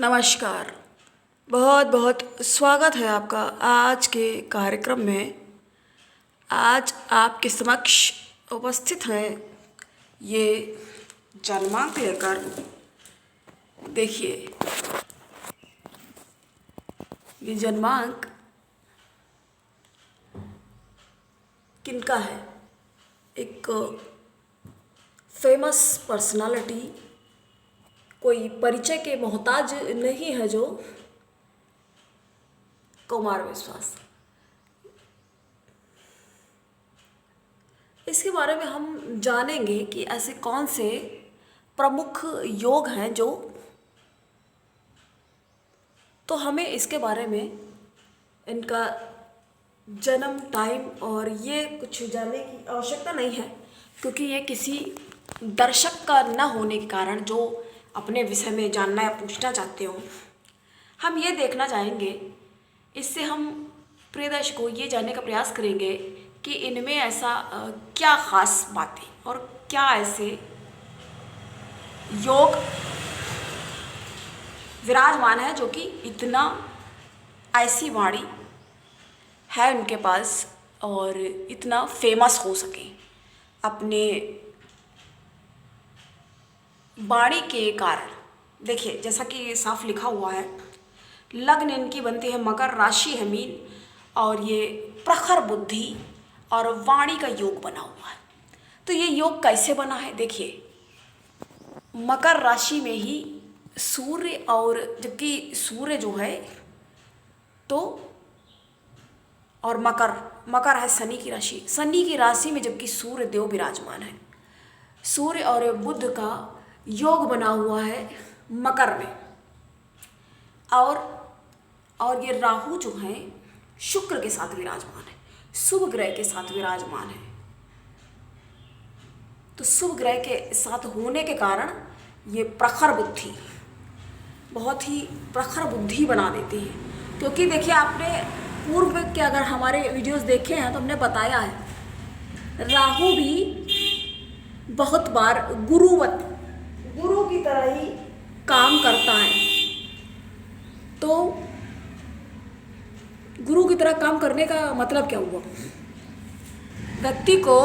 नमस्कार। बहुत बहुत स्वागत है आपका आज के कार्यक्रम में। आज आपके समक्ष उपस्थित हैं ये जन्मांक लेकर। देखिए, ये जन्मांक किनका है। एक फेमस पर्सनालिटी, कोई परिचय के मोहताज नहीं है जो कुमार विश्वास। इसके बारे में हम जानेंगे कि ऐसे कौन से प्रमुख योग हैं जो, तो हमें इसके बारे में इनका जन्म टाइम और ये कुछ जानने की आवश्यकता नहीं है, क्योंकि ये किसी दर्शक का न होने के कारण जो अपने विषय में जानना या पूछना चाहते हो, हम ये देखना चाहेंगे। इससे हम प्रिय दर्शकों ये जानने का प्रयास करेंगे कि इनमें ऐसा क्या खास बातें और क्या ऐसे योग विराजमान है जो कि इतना ऐसी वाणी है उनके पास और इतना फेमस हो सके अपने वाणी के कारण। देखिए, जैसा कि साफ लिखा हुआ है, लग्न इनकी बनती है मकर, राशि है मीन, और ये प्रखर बुद्धि और वाणी का योग बना हुआ है। तो ये योग कैसे बना है, देखिए, मकर राशि में ही सूर्य, और जबकि सूर्य जो है तो और मकर है शनि की राशि, शनि की राशि में जबकि सूर्य देव विराजमान है। सूर्य और बुध का योग बना हुआ है मकर में, और ये राहु जो है शुक्र के साथ विराजमान है, शुभ ग्रह के साथ विराजमान है। तो शुभ ग्रह के साथ होने के कारण ये प्रखर बुद्धि, बहुत ही प्रखर बुद्धि बना देती है। क्योंकि देखिए, आपने पूर्व के अगर हमारे वीडियोस देखे हैं तो हमने बताया है, राहु भी बहुत बार गुरु की तरह ही काम करता है। तो गुरु की तरह काम करने का मतलब क्या हुआ, व्यक्ति को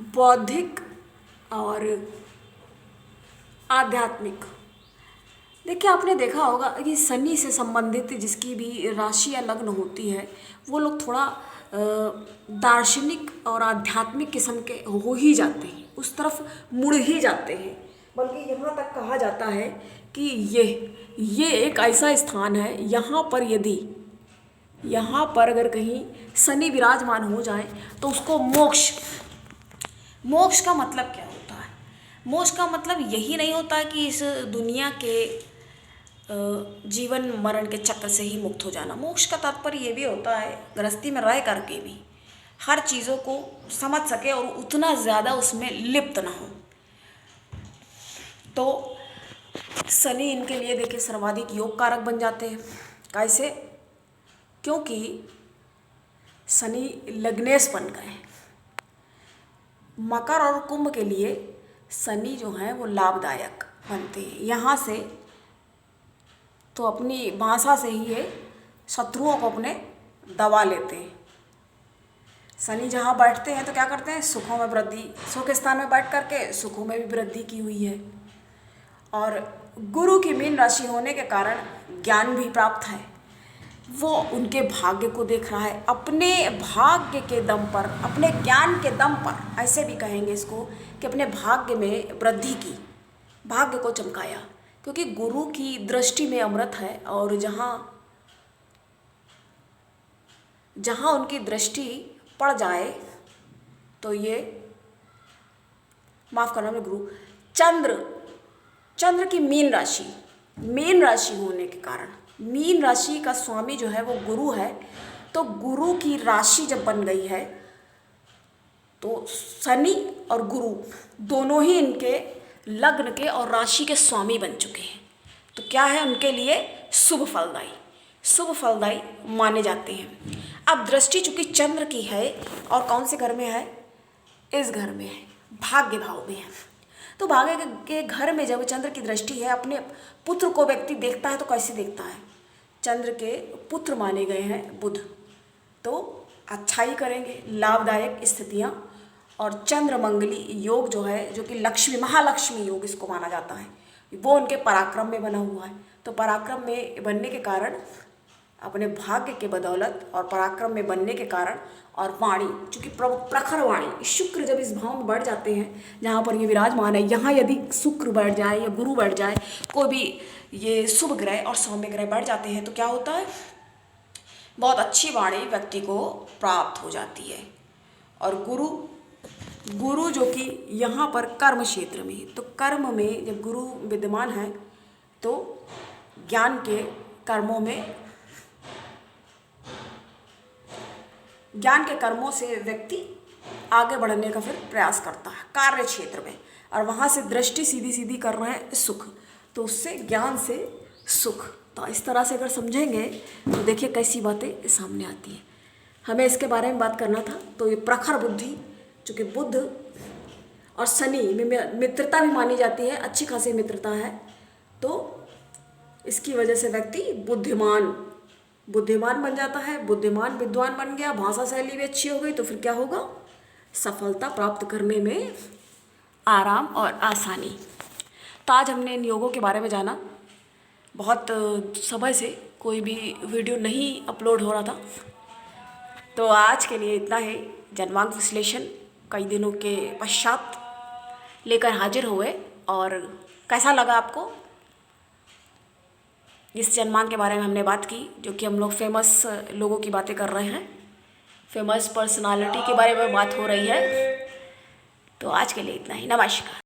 बौद्धिक और आध्यात्मिक। देखिए, आपने देखा होगा कि शनि से संबंधित जिसकी भी राशि या लग्न होती है, वो लोग थोड़ा दार्शनिक और आध्यात्मिक किस्म के हो ही जाते हैं, उस तरफ मुड़ ही जाते हैं। बल्कि यहाँ तक कहा जाता है कि ये एक ऐसा स्थान है, यहाँ पर अगर कहीं शनि विराजमान हो जाए तो उसको मोक्ष का मतलब क्या होता है। मोक्ष का मतलब यही नहीं होता कि इस दुनिया के जीवन मरण के चक्र से ही मुक्त हो जाना। मोक्ष का तात्पर्य ये भी होता है, गृहस्थी में रह करके भी हर चीज़ों को समझ सके और उतना ज़्यादा उसमें लिप्त ना हो। तो शनि इनके लिए देखिए सर्वाधिक योग कारक बन जाते हैं। कैसे? क्योंकि शनि लग्नेश बन गए। मकर और कुंभ के लिए शनि जो है वो लाभदायक बनते हैं। यहाँ से तो अपनी भाषा से ही ये शत्रुओं को अपने दबा लेते हैं। शनि जहाँ बैठते हैं तो क्या करते हैं, सुखों में वृद्धि, सुख स्थान में बैठ करके सुखों में भी वृद्धि की हुई है। और गुरु की मीन राशि होने के कारण ज्ञान भी प्राप्त है। वो उनके भाग्य को देख रहा है, अपने भाग्य के दम पर, अपने ज्ञान के दम पर, ऐसे भी कहेंगे इसको कि अपने भाग्य में वृद्धि की, भाग्य को चमकाया। क्योंकि गुरु की दृष्टि में अमृत है, और जहाँ उनकी दृष्टि पड़ जाए तो ये, माफ करना मैं, गुरु चंद्र की मीन राशि होने के कारण, मीन राशि का स्वामी जो है वो गुरु है। तो गुरु की राशि जब बन गई है तो शनि और गुरु दोनों ही इनके लग्न के और राशि के स्वामी बन चुके हैं। तो क्या है, उनके लिए शुभ फलदायी माने जाते हैं। अब दृष्टि चूंकि चंद्र की है और कौन से घर में है, इस घर में है, भाग्य भाव में है। तो भाग्य के घर में जब चंद्र की दृष्टि है, अपने पुत्र को व्यक्ति देखता है तो कैसे देखता है? चंद्र के पुत्र माने गए हैं बुध, तो अच्छाई करेंगे, लाभदायक स्थितियाँ। और चंद्र मंगली योग जो है, जो कि लक्ष्मी महालक्ष्मी योग इसको माना जाता है, वो उनके पराक्रम में बना हुआ है। तो पराक्रम में बनने के कारण, अपने भाग्य के बदौलत और पराक्रम में बनने के कारण, और वाणी चूँकि प्रखर वाणी, शुक्र जब इस भाव में बढ़ जाते हैं जहाँ पर ये विराजमान है, यहाँ यदि शुक्र बढ़ जाए या गुरु बढ़ जाए, कोई भी ये शुभ ग्रह और सौम्य ग्रह बढ़ जाते हैं, तो क्या होता है? बहुत अच्छी वाणी व्यक्ति को प्राप्त हो जाती है। और गुरु जो कि यहाँ पर कर्म क्षेत्र में, तो कर्म में जब गुरु विद्यमान है तो ज्ञान के कर्मों से व्यक्ति आगे बढ़ने का फिर प्रयास करता है कार्य क्षेत्र में, और वहाँ से दृष्टि सीधी सीधी कर रहे हैं सुख, तो उससे ज्ञान से सुख। तो इस तरह से अगर समझेंगे तो देखिए कैसी बातें सामने आती हैं। हमें इसके बारे में बात करना था। तो ये प्रखर बुद्धि, चूँकि बुध और शनि में मित्रता भी मानी जाती है, अच्छी खासी मित्रता है, तो इसकी वजह से व्यक्ति बुद्धिमान बन जाता है। बुद्धिमान विद्वान बन गया, भाषा शैली भी अच्छी हो गई, तो फिर क्या होगा? सफलता प्राप्त करने में आराम और आसानी। तो आज हमने इन योगों के बारे में जाना। बहुत समय से कोई भी वीडियो नहीं अपलोड हो रहा था, तो आज के लिए इतना ही। जन्मांक विश्लेषण कई दिनों के पश्चात लेकर हाजिर हुए, और कैसा लगा आपको? इस जन्मांक के बारे में हमने बात की, जो कि हम लोग फेमस लोगों की बातें कर रहे हैं, फेमस पर्सनालिटी के बारे में बात हो रही है। तो आज के लिए इतना ही। नमस्कार।